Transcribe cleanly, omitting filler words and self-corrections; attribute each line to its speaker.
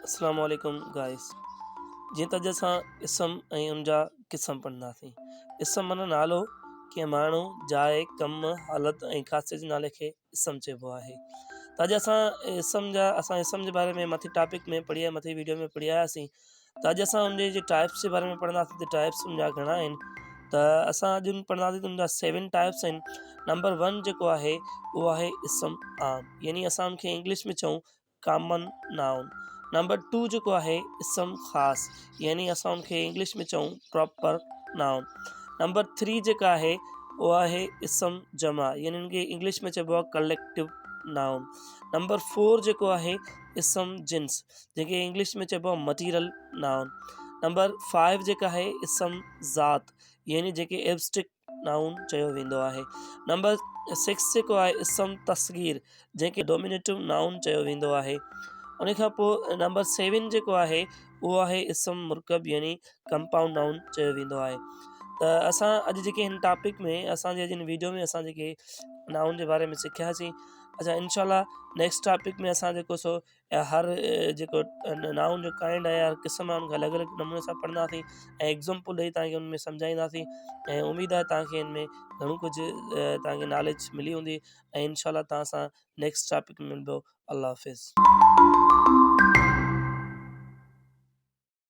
Speaker 1: अस्सलाम वालेकुम गाइस। जीअं त अॼु असां इसम ऐं उन जा क़िस्म पढ़ंदासीं। इसम माना नालो कंहिं माण्हू, जाइ, कम, हालत ऐं ख़ासियत जे नाले खे इसम चइबो आहे। त अॼु असां इसम जे बारे में मथे टॉपिक में मथे वीडियो में पढ़ी आयासीं। त अॼु असां उनजे जे टाइप्स जे बारे में पढ़ंदासीं त टाइप्स उनजा घणा आहिनि। त असां अॼु पढ़ंदासीं त उनजा 7 टाइप्स आहिनि। नंबर 1 जेको आहे उहो आहे इसम आम, यानी असां उनखे इंग्लिश में चऊं कॉमन नाउन। नंबर 2 जेको आहे इसम ख़ास, यानी असां उनखे इंग्लिश में चऊं प्रॉपर नाउन। नंबर 3 जेका आहे उहा आहे इसम जमा, यानी उनखे इंग्लिश में चइबो आहे कलेक्टिव नाउन। नंबर 4 जेको आहे इसम जिन्स, जेके इंग्लिश में चइबो आहे मटीरियल नाउन। नंबर 5 जेका आहे इसम ज़ात, यानी जेके एब्स्ट्रिक्ट नाउन चयो वेंदो आहे। नंबर 6 जेको आहे इसम तस्गीर, जंहिंखे डोमिनेटिव नाउन चयो वेंदो आहे। उन खां पोइ नंबर 7 जेको आहे उहो आहे इसम मुरकब, यानी कंपाउंड नाउन चयो वेंदो आहे। त असां अॼु जेके हिन टॉपिक में असांजे अॼु हिन वीडियो में असां जेके नाउन जे बारे में सिखियासीं। अच्छा, इंशाल्लाह नेक्स्ट टॉपिक में असां जेको सो हर जेको नाउन जो काइंड आहे या क़िस्म आहे उनखे अलॻि अलॻि नमूने सां पढ़ंदासीं ऐं एग्ज़ाम्पल ॾेई तव्हांखे उनमें सम्झाईंदासीं। ऐं उमेदु आहे तव्हांखे हिन में घणो कुझु तव्हांखे नॉलेज मिली हूंदी। ऐं इंशाल्लाह तव्हां सां नेक्स्ट टॉपिक में मिलंदो। अल्लाह हाफ़िज़।